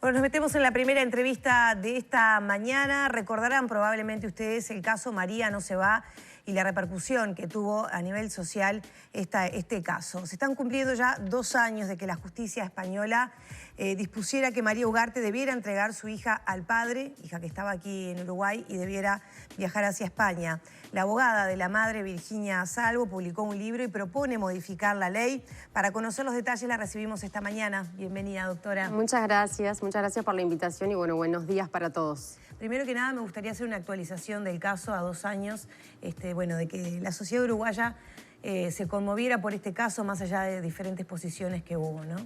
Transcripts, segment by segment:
Bueno, nos metemos en la primera entrevista de esta mañana. Recordarán probablemente ustedes el caso María no se va y la repercusión que tuvo a nivel social este caso. Se están cumpliendo ya 2 años de que la justicia española dispusiera que María Ugarte debiera entregar su hija al padre, hija que estaba aquí en Uruguay, y debiera viajar hacia España. La abogada de la madre, Virginia Salvo, publicó un libro y propone modificar la ley. Para conocer los detalles la recibimos esta mañana. Bienvenida, doctora. Muchas gracias por la invitación y bueno, buenos días para todos. Primero que nada me gustaría hacer una actualización del caso a 2 años, de que la sociedad uruguaya se conmoviera por este caso más allá de diferentes posiciones que hubo, ¿no?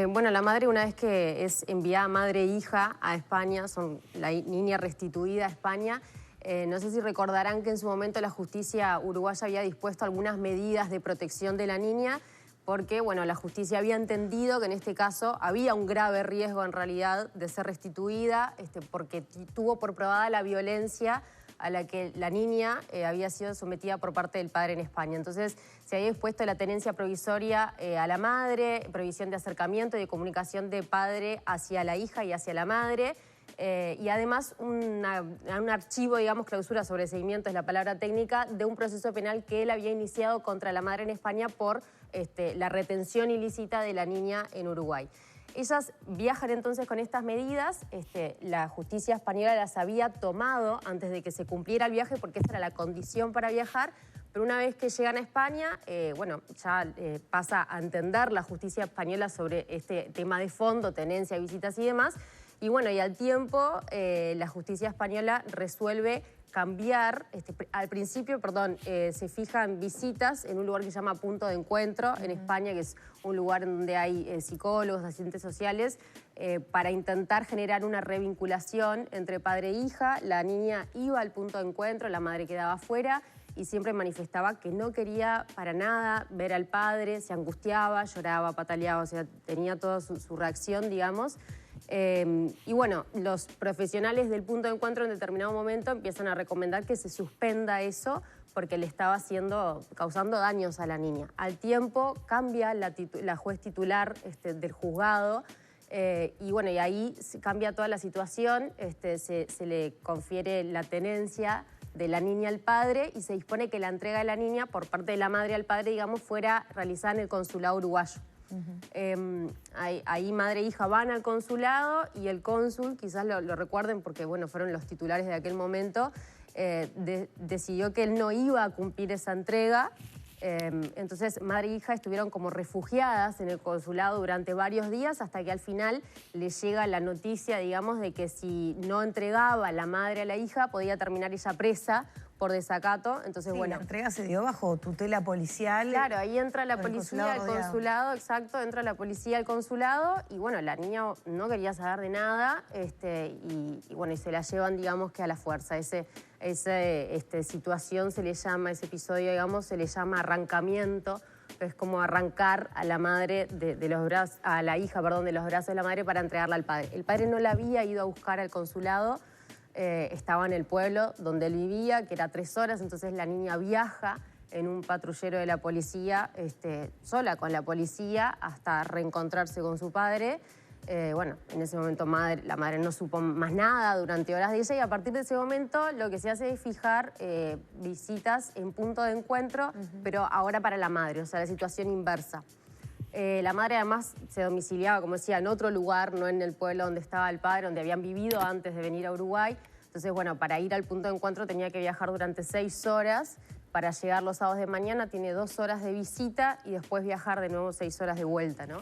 Bueno, la madre, una vez que es enviada madre e hija a España, son la niña restituida a España. No sé si recordarán que en su momento la justicia uruguaya había dispuesto algunas medidas de protección de la niña porque, bueno, la justicia había entendido que en este caso había un grave riesgo en realidad de ser restituida porque tuvo por probada la violencia a la que la niña había sido sometida por parte del padre en España. Entonces se había dispuesto la tenencia provisoria a la madre, prohibición de acercamiento y de comunicación de padre hacia la hija y hacia la madre. Y además un archivo, digamos, clausura sobre seguimiento, es la palabra técnica, de un proceso penal que él había iniciado contra la madre en España por la retención ilícita de la niña en Uruguay. Ellas viajan entonces con estas medidas, la justicia española las había tomado antes de que se cumpliera el viaje porque esa era la condición para viajar, pero una vez que llegan a España, pasa a entender la justicia española sobre este tema de fondo, tenencia, visitas y demás. Y bueno, y al tiempo la justicia española resuelve cambiar, al principio, se fijan visitas en un lugar que se llama Punto de Encuentro en España, que es un lugar donde hay psicólogos, asistentes sociales, para intentar generar una revinculación entre padre e hija. La niña iba al Punto de Encuentro, la madre quedaba afuera y siempre manifestaba que no quería para nada ver al padre, se angustiaba, lloraba, pataleaba, o sea, tenía toda su reacción, digamos. Y bueno, los profesionales del Punto de Encuentro en determinado momento empiezan a recomendar que se suspenda eso porque le estaba causando daños a la niña. Al tiempo cambia la juez titular del juzgado y bueno, y ahí cambia toda la situación, se le confiere la tenencia de la niña al padre y se dispone que la entrega de la niña por parte de la madre al padre, digamos, fuera realizada en el consulado uruguayo. Ahí madre e hija van al consulado y el cónsul, quizás lo recuerden porque bueno, fueron los titulares de aquel momento, decidió que él no iba a cumplir esa entrega. Entonces madre e hija estuvieron como refugiadas en el consulado durante varios días hasta que al final le llega la noticia, digamos, de que si no entregaba la madre a la hija podía terminar ella presa por desacato. Entonces, sí, bueno, la entrega se dio bajo tutela policial. Claro, ahí entra la policía al consulado, exacto, entra la policía al consulado y bueno, la niña no quería saber de nada y se la llevan, digamos, que a la fuerza. Esa situación se le llama, ese episodio, digamos, se le llama arrancamiento. Es como arrancar a la madre a la hija, de los brazos de la madre para entregarla al padre. El padre no la había ido a buscar al consulado. Estaba en el pueblo donde él vivía, que era 3 horas, entonces la niña viaja en un patrullero de la policía, sola con la policía, hasta reencontrarse con su padre. En ese momento la madre no supo más nada durante horas de ella y a partir de ese momento lo que se hace es fijar visitas en Punto de Encuentro, pero ahora para la madre, o sea, la situación inversa. La madre además se domiciliaba, como decía, en otro lugar, no en el pueblo donde estaba el padre, donde habían vivido antes de venir a Uruguay. Entonces, bueno, para ir al Punto de Encuentro tenía que viajar durante 6 horas. Para llegar los sábados de mañana tiene 2 horas de visita y después viajar de nuevo 6 horas de vuelta, ¿no?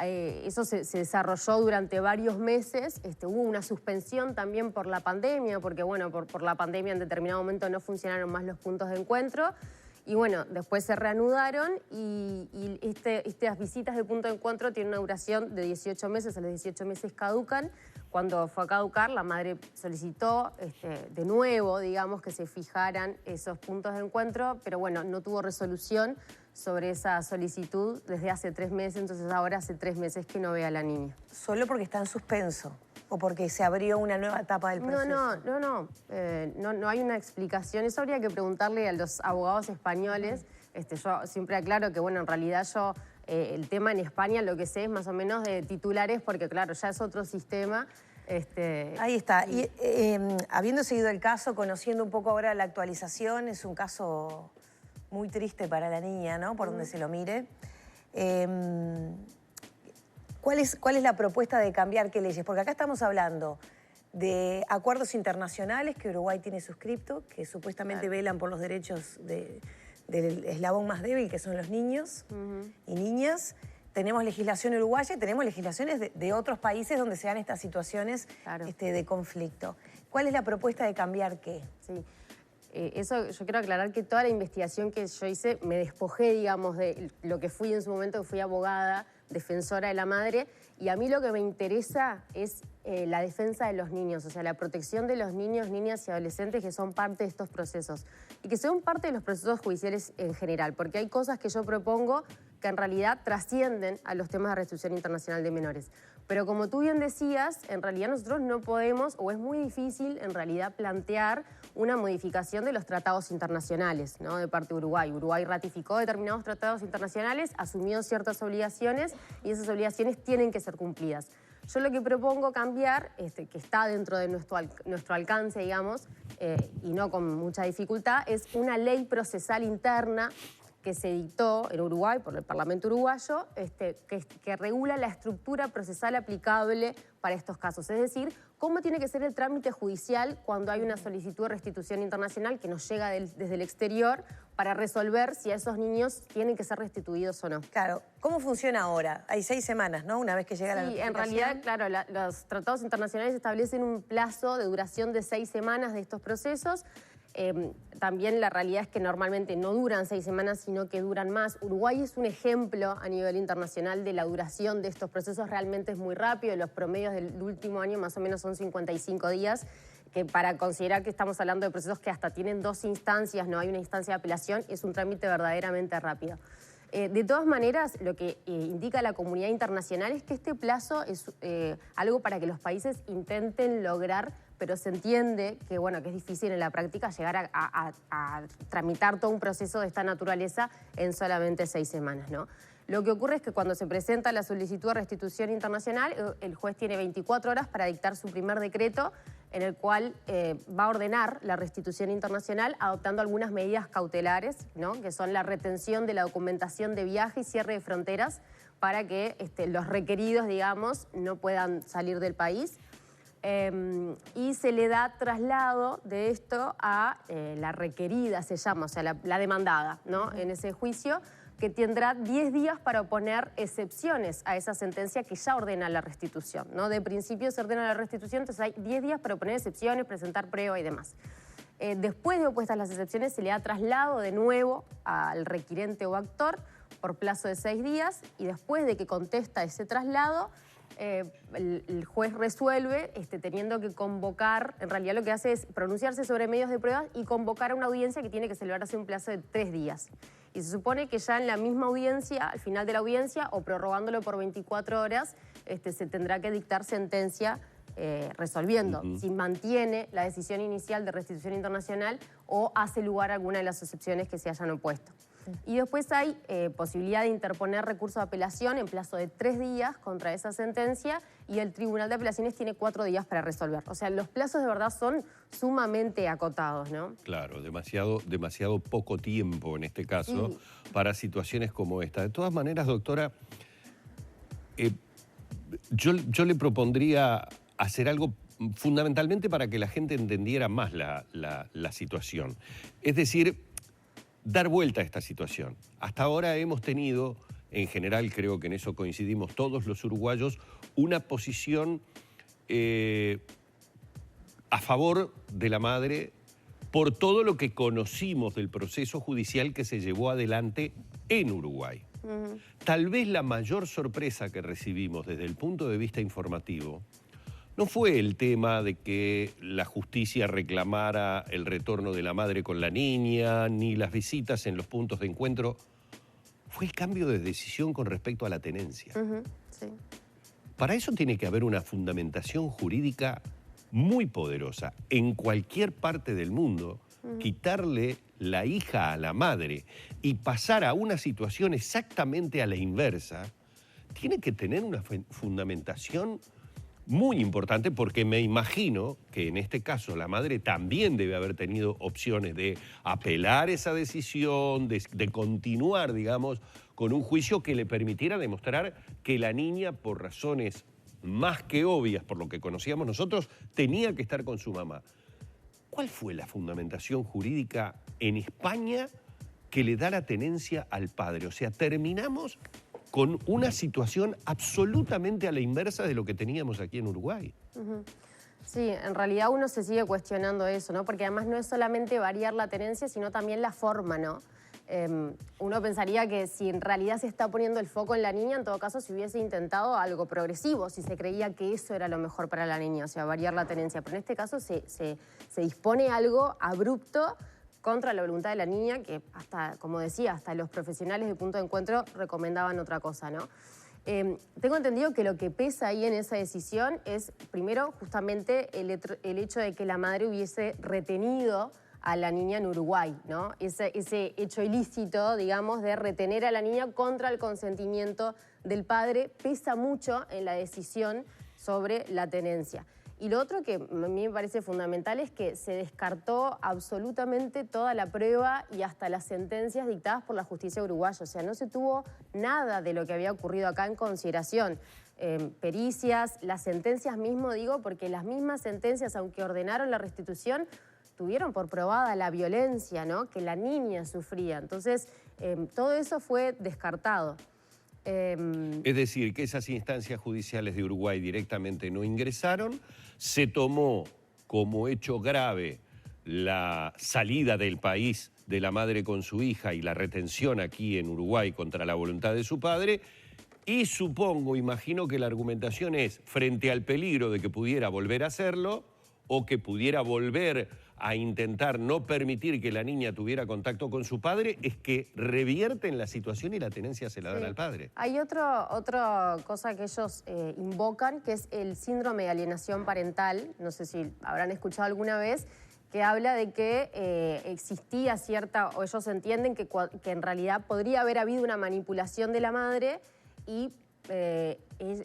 Eso se desarrolló durante varios meses. Hubo una suspensión también por la pandemia, porque bueno, por la pandemia en determinado momento no funcionaron más los puntos de encuentro. Y bueno, después se reanudaron y estas visitas de Punto de Encuentro tienen una duración de 18 meses, a los 18 meses caducan. Cuando fue a caducar, la madre solicitó de nuevo, digamos, que se fijaran esos puntos de encuentro, pero bueno, no tuvo resolución sobre esa solicitud desde hace 3 meses, entonces ahora hace 3 meses que no ve a la niña. ¿Solo porque está en suspenso o porque se abrió una nueva etapa del proceso? No hay una explicación. Eso habría que preguntarle a los abogados españoles. Yo siempre aclaro que, bueno, en realidad yo El tema en España, lo que sé es más o menos de titulares, porque claro, ya es otro sistema. Ahí está. Y habiendo seguido el caso, conociendo un poco ahora la actualización, es un caso muy triste para la niña, ¿no? Por donde se lo mire. ¿Cuál es la propuesta de cambiar qué leyes? Porque acá estamos hablando de acuerdos internacionales que Uruguay tiene suscripto, que supuestamente velan por los derechos del eslabón más débil, que son los niños y niñas. Tenemos legislación uruguaya y tenemos legislaciones de otros países donde se dan estas situaciones de conflicto. ¿Cuál es la propuesta de cambiar qué? Sí. Eso yo quiero aclarar que toda la investigación que yo hice me despojé, digamos, de lo que fui en su momento, que fui abogada, defensora de la madre, y a mí lo que me interesa es la defensa de los niños, o sea, la protección de los niños, niñas y adolescentes que son parte de estos procesos y que son parte de los procesos judiciales en general, porque hay cosas que yo propongo que en realidad trascienden a los temas de restitución internacional de menores. Pero como tú bien decías, en realidad nosotros no podemos, o es muy difícil en realidad plantear una modificación de los tratados internacionales, ¿no? De parte de Uruguay. Uruguay ratificó determinados tratados internacionales, asumió ciertas obligaciones y esas obligaciones tienen que ser cumplidas. Yo lo que propongo cambiar, que está dentro de nuestro alcance, digamos, y no con mucha dificultad, es una ley procesal interna que se dictó en Uruguay por el Parlamento uruguayo, que regula la estructura procesal aplicable para estos casos. Es decir, cómo tiene que ser el trámite judicial cuando hay una solicitud de restitución internacional que nos llega desde el exterior para resolver si a esos niños tienen que ser restituidos o no. Claro. ¿Cómo funciona ahora? Hay 6 semanas, ¿no? Una vez que llega la notificación. Sí, en realidad, claro, los tratados internacionales establecen un plazo de duración de 6 semanas de estos procesos. También la realidad es que normalmente no duran 6 semanas, sino que duran más. Uruguay es un ejemplo a nivel internacional de la duración de estos procesos, realmente es muy rápido. Los promedios del último año más o menos son 55 días, que para considerar que estamos hablando de procesos que hasta tienen 2 instancias, no hay una instancia de apelación, es un trámite verdaderamente rápido. De todas maneras, lo que indica la comunidad internacional es que este plazo es algo para que los países intenten lograr, pero se entiende que, bueno, que es difícil en la práctica llegar a tramitar todo un proceso de esta naturaleza en solamente 6 semanas, ¿no? Lo que ocurre es que cuando se presenta la solicitud de restitución internacional, el juez tiene 24 horas para dictar su primer decreto en el cual va a ordenar la restitución internacional adoptando algunas medidas cautelares, ¿no? Que son la retención de la documentación de viaje y cierre de fronteras para que los requeridos, digamos, no puedan salir del país. Y se le da traslado de esto a la requerida, se llama, o sea, la demandada, ¿no? En ese juicio, que tendrá 10 días para oponer excepciones a esa sentencia que ya ordena la restitución, ¿no? De principio se ordena la restitución, entonces hay 10 días para oponer excepciones, presentar prueba y demás. Después de opuestas las excepciones, se le da traslado de nuevo al requirente o actor por plazo de 6 días y después de que contesta ese traslado, el juez resuelve teniendo que convocar, en realidad lo que hace es pronunciarse sobre medios de prueba y convocar a una audiencia que tiene que celebrarse en un plazo de 3 días. Y se supone que ya en la misma audiencia, al final de la audiencia, o prorrogándolo por 24 horas, se tendrá que dictar sentencia resolviendo si mantiene la decisión inicial de restitución internacional o hace lugar a alguna de las excepciones que se hayan opuesto. Y después hay posibilidad de interponer recurso de apelación en plazo de 3 días contra esa sentencia y el Tribunal de Apelaciones tiene 4 días para resolver. O sea, los plazos de verdad son sumamente acotados, ¿no? Claro, demasiado poco tiempo en este caso para situaciones como esta. De todas maneras, doctora, yo le propondría hacer algo fundamentalmente para que la gente entendiera más la situación. Es decir, dar vuelta a esta situación. Hasta ahora hemos tenido, en general creo que en eso coincidimos todos los uruguayos, una posición a favor de la madre por todo lo que conocimos del proceso judicial que se llevó adelante en Uruguay. Tal vez la mayor sorpresa que recibimos desde el punto de vista informativo no fue el tema de que la justicia reclamara el retorno de la madre con la niña, ni las visitas en los puntos de encuentro. Fue el cambio de decisión con respecto a la tenencia. Sí. Para eso tiene que haber una fundamentación jurídica muy poderosa. En cualquier parte del mundo, quitarle la hija a la madre y pasar a una situación exactamente a la inversa, tiene que tener una fundamentación muy importante, porque me imagino que en este caso la madre también debe haber tenido opciones de apelar esa decisión, de continuar, digamos, con un juicio que le permitiera demostrar que la niña, por razones más que obvias, por lo que conocíamos nosotros, tenía que estar con su mamá. ¿Cuál fue la fundamentación jurídica en España que le da la tenencia al padre? O sea, terminamos con una situación absolutamente a la inversa de lo que teníamos aquí en Uruguay. Sí, en realidad uno se sigue cuestionando eso, ¿no? Porque además no es solamente variar la tenencia, sino también la forma, ¿no? Uno pensaría que si en realidad se está poniendo el foco en la niña, en todo caso se hubiese intentado algo progresivo, si se creía que eso era lo mejor para la niña, o sea, variar la tenencia. Pero en este caso se dispone algo abrupto contra la voluntad de la niña, que hasta, como decía, hasta los profesionales de Punto de Encuentro recomendaban otra cosa, ¿no? Tengo entendido que lo que pesa ahí en esa decisión es, primero, justamente el hecho de que la madre hubiese retenido a la niña en Uruguay, ¿no? Ese hecho ilícito, digamos, de retener a la niña contra el consentimiento del padre pesa mucho en la decisión sobre la tenencia. Y lo otro que a mí me parece fundamental es que se descartó absolutamente toda la prueba y hasta las sentencias dictadas por la justicia uruguaya. O sea, no se tuvo nada de lo que había ocurrido acá en consideración. Pericias, las sentencias mismo, digo, porque las mismas sentencias, aunque ordenaron la restitución, tuvieron por probada la violencia, ¿no?, que la niña sufría. Entonces, todo eso fue descartado. Es decir, que esas instancias judiciales de Uruguay directamente no ingresaron, se tomó como hecho grave la salida del país de la madre con su hija y la retención aquí en Uruguay contra la voluntad de su padre, y supongo, imagino que la argumentación es, frente al peligro de que pudiera volver a hacerlo o que pudiera volver a intentar no permitir que la niña tuviera contacto con su padre, es que revierten la situación y la tenencia se la dan al padre. Hay otra cosa que ellos invocan, que es el síndrome de alienación parental, no sé si habrán escuchado alguna vez, que habla de que existía cierta, o ellos entienden que en realidad podría haber habido una manipulación de la madre y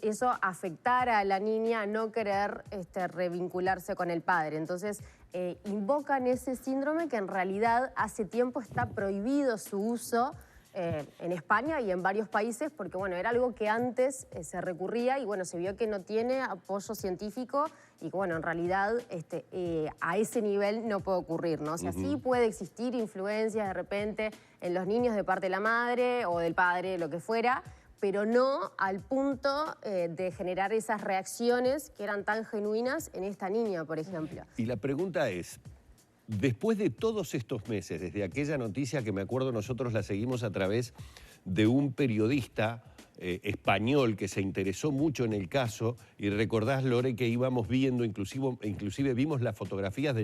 eso afectara a la niña a no querer revincularse con el padre. Entonces, invocan ese síndrome que en realidad hace tiempo está prohibido su uso en España y en varios países, porque bueno, era algo que antes se recurría y bueno, se vio que no tiene apoyo científico y bueno, en realidad a ese nivel no puede ocurrir, ¿no? O sea, sí puede existir influencias de repente en los niños de parte de la madre o del padre, lo que fuera, pero no al punto de generar esas reacciones que eran tan genuinas en esta niña, por ejemplo. Y la pregunta es, después de todos estos meses, desde aquella noticia que me acuerdo nosotros la seguimos a través de un periodista español que se interesó mucho en el caso, y recordás, Lore, que íbamos viendo, inclusive vimos las fotografías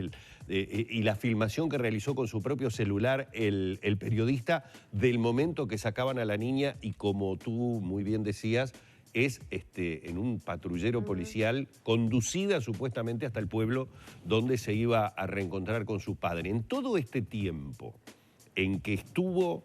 y la filmación que realizó con su propio celular el periodista del momento que sacaban a la niña, y como tú muy bien decías, es en un patrullero policial conducida supuestamente hasta el pueblo donde se iba a reencontrar con su padre. En todo este tiempo en que estuvo,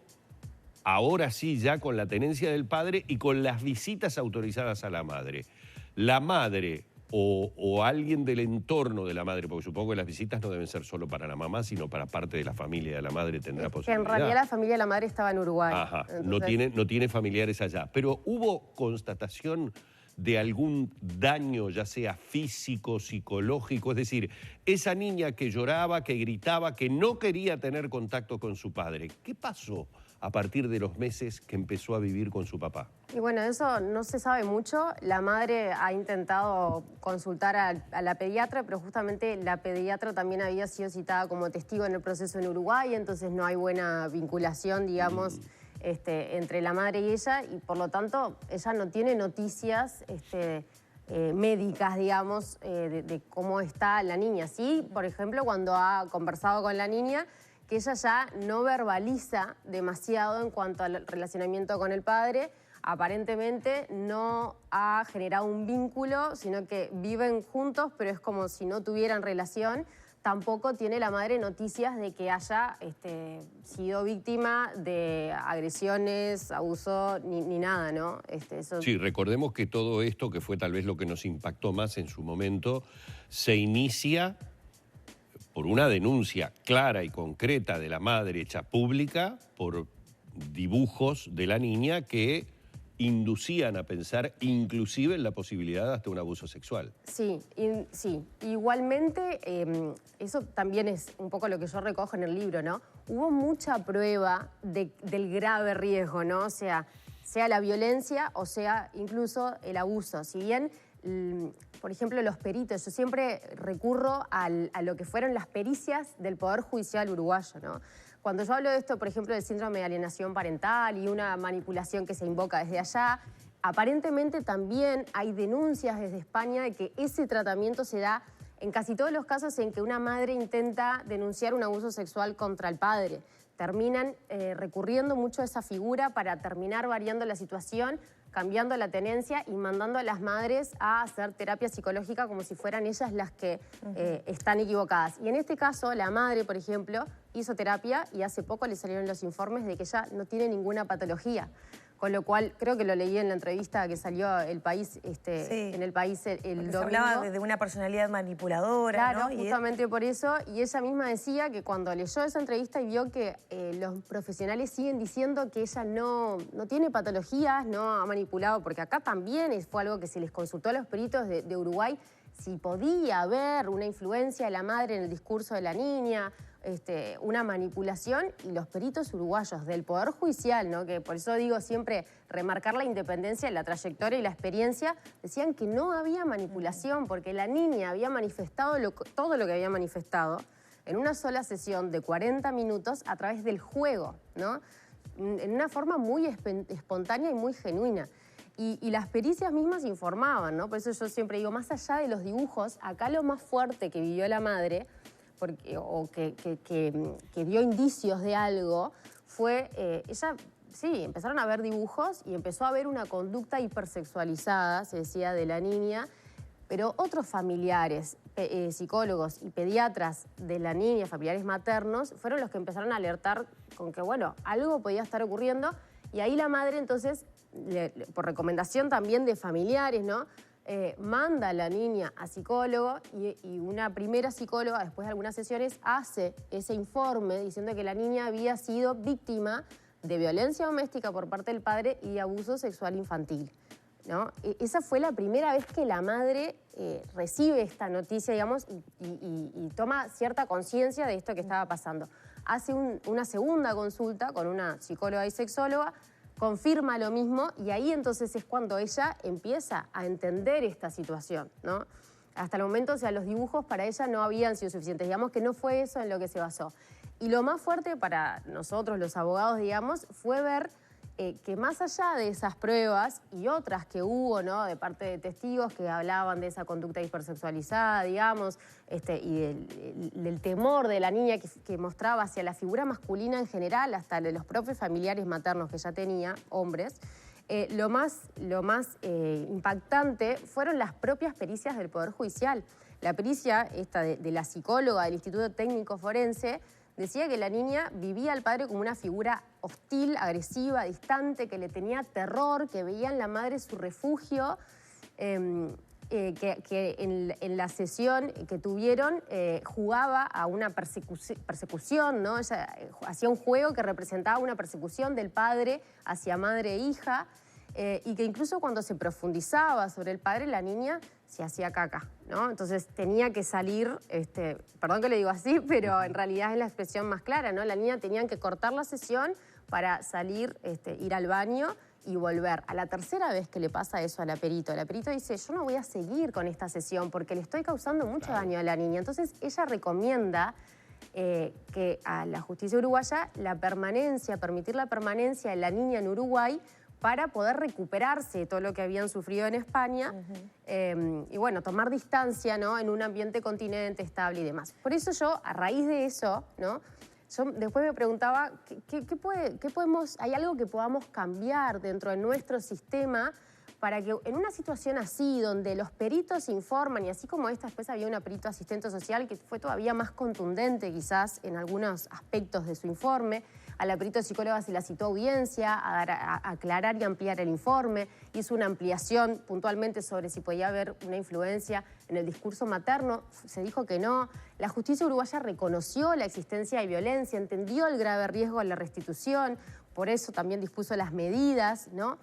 ahora sí, ya con la tenencia del padre y con las visitas autorizadas a la madre o alguien del entorno de la madre, porque supongo que las visitas no deben ser solo para la mamá, sino para parte de la familia de la madre tendrá posibilidad. Que en realidad la familia de la madre estaba en Uruguay. Ajá, entonces... no tiene familiares allá. Pero ¿hubo constatación de algún daño, ya sea físico, psicológico? Es decir, esa niña que lloraba, que gritaba, que no quería tener contacto con su padre, ¿qué pasó a partir de los meses que empezó a vivir con su papá? Y bueno, eso no se sabe mucho. La madre ha intentado consultar a la pediatra, pero justamente la pediatra también había sido citada como testigo en el proceso en Uruguay, entonces no hay buena vinculación, digamos, entre la madre y ella, y por lo tanto ella no tiene noticias médicas, digamos, de cómo está la niña. Sí, por ejemplo, cuando ha conversado con la niña, que ella ya no verbaliza demasiado en cuanto al relacionamiento con el padre, aparentemente no ha generado un vínculo, sino que viven juntos, pero es como si no tuvieran relación. tampoco tiene la madre noticias de que haya sido víctima de agresiones, abuso, ni nada, ¿no? Eso... Sí, recordemos que todo esto, que fue tal vez lo que nos impactó más en su momento, se inicia por una denuncia clara y concreta de la madre hecha pública por dibujos de la niña que inducían a pensar inclusive en la posibilidad de hasta un abuso sexual. Sí, sí. Igualmente, eso también es un poco lo que yo recojo en el libro, ¿no? Hubo mucha prueba del grave riesgo, ¿no? O sea la violencia o sea incluso el abuso. Si bien, por ejemplo, los peritos, yo siempre recurro a lo que fueron las pericias del Poder Judicial uruguayo, ¿no? Cuando yo hablo de esto, por ejemplo, del síndrome de alienación parental y una manipulación que se invoca desde allá, aparentemente también hay denuncias desde España de que ese tratamiento se da en casi todos los casos en que una madre intenta denunciar un abuso sexual contra el padre. Terminan recurriendo mucho a esa figura para terminar variando la situación, cambiando la tenencia y mandando a las madres a hacer terapia psicológica como si fueran ellas las que están equivocadas. Y en este caso, la madre, por ejemplo, hizo terapia y hace poco le salieron los informes de que ella no tiene ninguna patología. Con lo cual, creo que lo leí en la entrevista que salió El País, en El País el domingo. Se hablaba de una personalidad manipuladora, claro, ¿no? Justamente por eso. Y ella misma decía que cuando leyó esa entrevista y vio que los profesionales siguen diciendo que ella no tiene patologías, no ha manipulado, porque acá también fue algo que se les consultó a los peritos de Uruguay, si podía haber una influencia de la madre en el discurso de la niña, una manipulación, y los peritos uruguayos del Poder Judicial, ¿no? Que por eso digo siempre remarcar la independencia, la trayectoria y la experiencia, decían que no había manipulación porque la niña había manifestado todo lo que había manifestado en una sola sesión de 40 minutos a través del juego, ¿no? En una forma muy espontánea y muy genuina. Y las pericias mismas informaban, ¿no? Por eso yo siempre digo, más allá de los dibujos, acá lo más fuerte que vivió la madre que dio indicios de algo, fue ella, sí, empezaron a ver dibujos y empezó a ver una conducta hipersexualizada, se decía, de la niña, pero otros familiares, psicólogos y pediatras de la niña, familiares maternos, fueron los que empezaron a alertar con que, bueno, algo podía estar ocurriendo, y ahí la madre entonces, por recomendación también de familiares, ¿no?, manda a la niña a psicólogo y una primera psicóloga, después de algunas sesiones, hace ese informe diciendo que la niña había sido víctima de violencia doméstica por parte del padre y de abuso sexual infantil, ¿no? Esa fue la primera vez que la madre recibe esta noticia, digamos, y toma cierta conciencia de esto que estaba pasando. Hace una segunda consulta con una psicóloga y sexóloga, confirma lo mismo y ahí entonces es cuando ella empieza a entender esta situación, ¿no? Hasta el momento, o sea, los dibujos para ella no habían sido suficientes, digamos que no fue eso en lo que se basó. Y lo más fuerte para nosotros, los abogados, digamos, fue ver que más allá de esas pruebas y otras que hubo, ¿no?, de parte de testigos que hablaban de esa conducta hipersexualizada, digamos, y del temor de la niña que mostraba hacia la figura masculina en general, hasta de los propios familiares maternos que ya tenía, hombres, lo más impactante fueron las propias pericias del Poder Judicial. La pericia esta de la psicóloga del Instituto Técnico Forense decía que la niña vivía al padre como una figura hostil, agresiva, distante, que le tenía terror, que veía en la madre su refugio, que en la sesión que tuvieron jugaba a una persecución, ¿no? Ella hacía un juego que representaba una persecución del padre hacia madre e hija, y que incluso cuando se profundizaba sobre el padre, la niña se hacía caca, ¿no? Entonces tenía que salir, perdón que le digo así, pero en realidad es la expresión más clara, ¿no? La niña tenía que cortar la sesión para salir, ir al baño y volver. A la tercera vez que le pasa eso al perito dice, yo no voy a seguir con esta sesión porque le estoy causando mucho daño a la niña. Entonces ella recomienda que a la justicia uruguaya permitir la permanencia de la niña en Uruguay para poder recuperarse de todo lo que habían sufrido en España y bueno, tomar distancia, ¿no?, en un ambiente continente estable y demás. Por eso yo, a raíz de eso, ¿no?, yo después me preguntaba, ¿hay algo que podamos cambiar dentro de nuestro sistema para que en una situación así, donde los peritos informan, y así como esta, después había una perito asistente social que fue todavía más contundente quizás en algunos aspectos de su informe, a la perito psicóloga se la citó a audiencia a aclarar y ampliar el informe, hizo una ampliación puntualmente sobre si podía haber una influencia en el discurso materno, se dijo que no. La justicia uruguaya reconoció la existencia de violencia, entendió el grave riesgo a la restitución, por eso también dispuso las medidas, ¿no?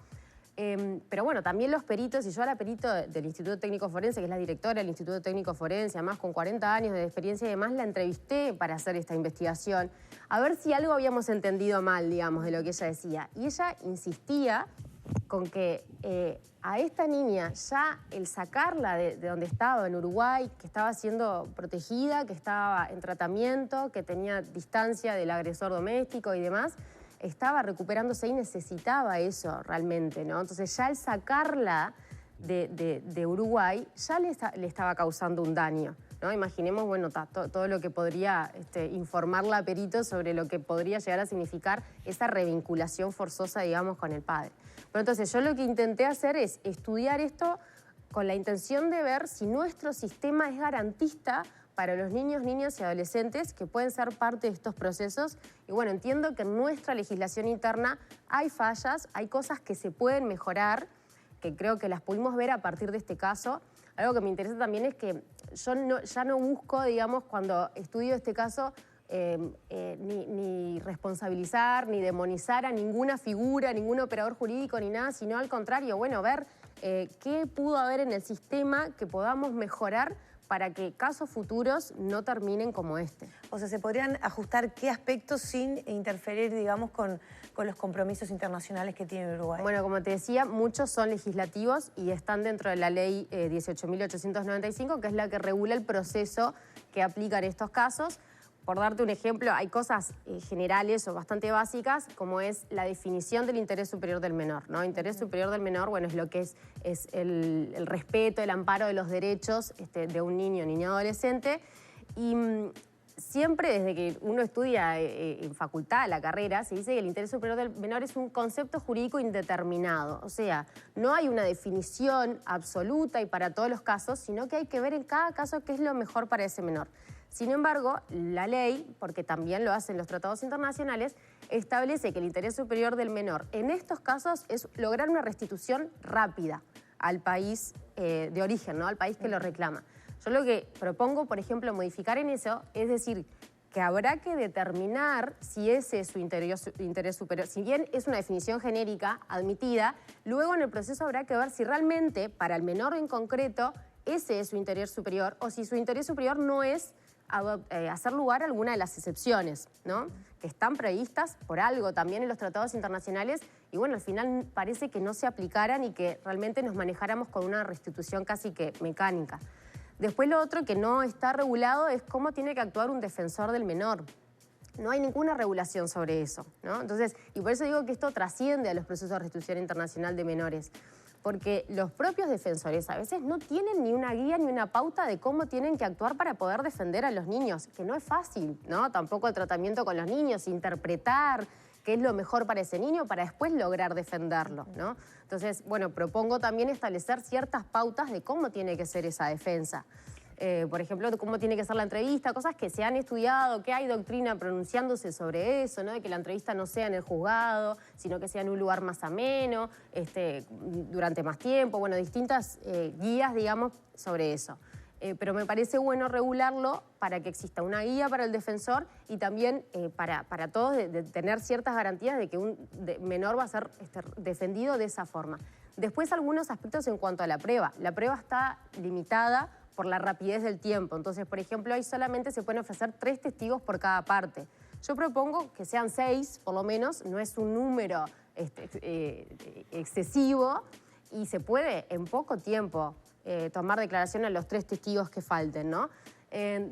Pero bueno, también los peritos, y yo a la perito del Instituto Técnico Forense, que es la directora del Instituto Técnico Forense, además con 40 años de experiencia y demás, la entrevisté para hacer esta investigación, a ver si algo habíamos entendido mal, digamos, de lo que ella decía. Y ella insistía con que a esta niña ya el sacarla de donde estaba, en Uruguay, que estaba siendo protegida, que estaba en tratamiento, que tenía distancia del agresor doméstico y demás, estaba recuperándose y necesitaba eso realmente, ¿no? Entonces ya el sacarla de Uruguay ya le estaba causando un daño, ¿no? Imaginemos, bueno, todo lo que podría informar la perito sobre lo que podría llegar a significar esa revinculación forzosa, digamos, con el padre. Pero entonces yo lo que intenté hacer es estudiar esto con la intención de ver si nuestro sistema es garantista para los niños, niñas y adolescentes que pueden ser parte de estos procesos. Y bueno, entiendo que en nuestra legislación interna hay fallas, hay cosas que se pueden mejorar, que creo que las pudimos ver a partir de este caso. Algo que me interesa también es que yo ya no busco, digamos, cuando estudio este caso, ni responsabilizar, ni demonizar a ninguna figura, ningún operador jurídico, ni nada, sino al contrario, bueno, ver qué pudo haber en el sistema que podamos mejorar para que casos futuros no terminen como este. O sea, ¿se podrían ajustar qué aspectos sin interferir, digamos, con los compromisos internacionales que tiene Uruguay? Bueno, como te decía, muchos son legislativos y están dentro de la ley 18.895, que es la que regula el proceso que aplica en estos casos. Por darte un ejemplo, hay cosas generales o bastante básicas, como es la definición del interés superior del menor, ¿no? Interés superior del menor, bueno, es lo que es el respeto, el amparo de los derechos de un niño, niña, adolescente. Y siempre desde que uno estudia en facultad, la carrera, se dice que el interés superior del menor es un concepto jurídico indeterminado. O sea, no hay una definición absoluta y para todos los casos, sino que hay que ver en cada caso qué es lo mejor para ese menor. Sin embargo, la ley, porque también lo hacen los tratados internacionales, establece que el interés superior del menor en estos casos es lograr una restitución rápida al país de origen, ¿no? Al país que lo reclama. Yo lo que propongo, por ejemplo, modificar en eso, es decir, que habrá que determinar si ese es su interés superior. Si bien es una definición genérica, admitida, luego en el proceso habrá que ver si realmente, para el menor en concreto, ese es su interés superior, o si su interés superior no es hacer lugar a alguna de las excepciones, ¿no? Que están previstas por algo también en los tratados internacionales y bueno, al final parece que no se aplicaran y que realmente nos manejáramos con una restitución casi que mecánica. Después lo otro que no está regulado es cómo tiene que actuar un defensor del menor. No hay ninguna regulación sobre eso, ¿no? Entonces, y por eso digo que esto trasciende a los procesos de restitución internacional de menores. Porque los propios defensores a veces no tienen ni una guía ni una pauta de cómo tienen que actuar para poder defender a los niños, que no es fácil, ¿no? Tampoco el tratamiento con los niños, interpretar qué es lo mejor para ese niño para después lograr defenderlo, ¿no? Entonces, bueno, propongo también establecer ciertas pautas de cómo tiene que ser esa defensa. Por ejemplo, cómo tiene que ser la entrevista, cosas que se han estudiado, que hay doctrina pronunciándose sobre eso, ¿no? De que la entrevista no sea en el juzgado, sino que sea en un lugar más ameno, durante más tiempo, bueno, distintas guías, digamos, sobre eso. Pero me parece bueno regularlo para que exista una guía para el defensor y también para todos de tener ciertas garantías de que un menor va a ser defendido de esa forma. Después algunos aspectos en cuanto a la prueba. La prueba está limitada por la rapidez del tiempo. Entonces, por ejemplo, ahí solamente se pueden ofrecer 3 testigos por cada parte. Yo propongo que sean 6, por lo menos, no es un número excesivo y se puede en poco tiempo tomar declaración a los 3 testigos que falten, ¿no?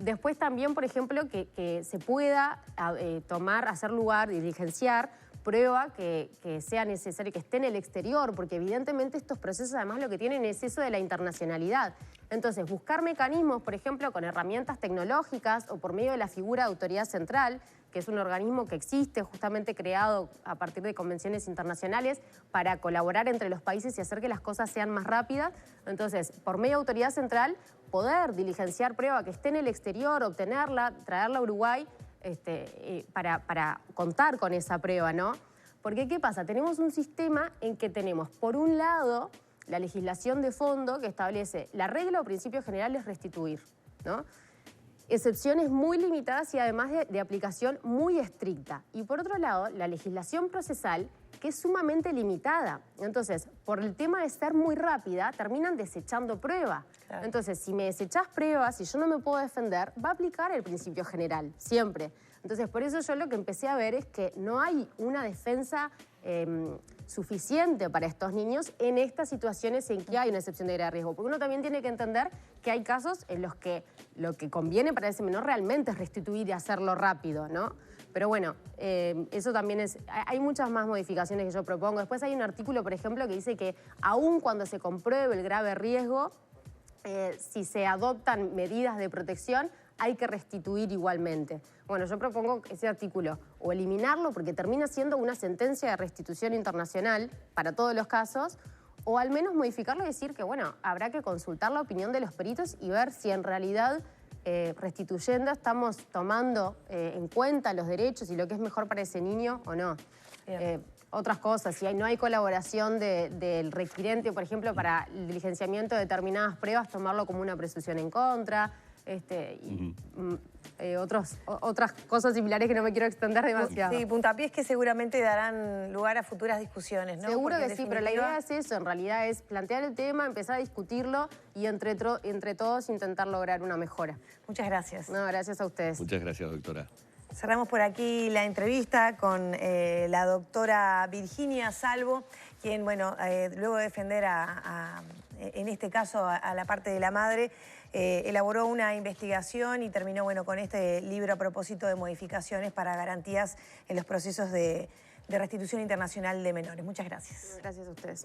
Después también, por ejemplo, que se pueda hacer lugar, diligenciar prueba que sea necesaria, que esté en el exterior, porque evidentemente estos procesos además lo que tienen es eso de la internacionalidad. Entonces, buscar mecanismos, por ejemplo, con herramientas tecnológicas o por medio de la figura de autoridad central, que es un organismo que existe, justamente creado a partir de convenciones internacionales para colaborar entre los países y hacer que las cosas sean más rápidas. Entonces, por medio de autoridad central, poder diligenciar prueba que esté en el exterior, obtenerla, traerla a Uruguay para contar con esa prueba, ¿no? Porque, ¿qué pasa? Tenemos un sistema en que tenemos, por un lado, la legislación de fondo que establece la regla o principio general es restituir, ¿no? Excepciones muy limitadas y además de aplicación muy estricta. Y por otro lado, la legislación procesal, que es sumamente limitada. Entonces, por el tema de ser muy rápida, terminan desechando prueba. Claro. Entonces, si me desechás pruebas, si yo no me puedo defender, va a aplicar el principio general, siempre. Entonces, por eso yo lo que empecé a ver es que no hay una defensa suficiente para estos niños en estas situaciones en que hay una excepción de grave riesgo. Porque uno también tiene que entender que hay casos en los que lo que conviene para ese menor realmente es restituir y hacerlo rápido, ¿no? Pero bueno, eso también es... Hay muchas más modificaciones que yo propongo. Después hay un artículo, por ejemplo, que dice que aun cuando se compruebe el grave riesgo, si se adoptan medidas de protección, hay que restituir igualmente. Bueno, yo propongo ese artículo o eliminarlo porque termina siendo una sentencia de restitución internacional para todos los casos, o al menos modificarlo y decir que, bueno, habrá que consultar la opinión de los peritos y ver si en realidad restituyendo estamos tomando en cuenta los derechos y lo que es mejor para ese niño o no. Otras cosas, si no hay colaboración del requirente, por ejemplo, para el diligenciamiento de determinadas pruebas, tomarlo como una presunción en contra. Otras cosas similares que no me quiero extender demasiado. Sí, puntapiés que seguramente darán lugar a futuras discusiones, ¿no? Seguro Porque que sí, pero la idea es eso, en realidad es plantear el tema, empezar a discutirlo y entre todos intentar lograr una mejora. Muchas gracias. No, gracias a ustedes. Muchas gracias, doctora. Cerramos por aquí la entrevista con la doctora Virginia Salvo, quien, bueno, luego de defender en este caso a la parte de la madre, elaboró una investigación y terminó, bueno, con este libro a propósito de modificaciones para garantías en los procesos de restitución internacional de menores. Muchas gracias. Gracias a ustedes.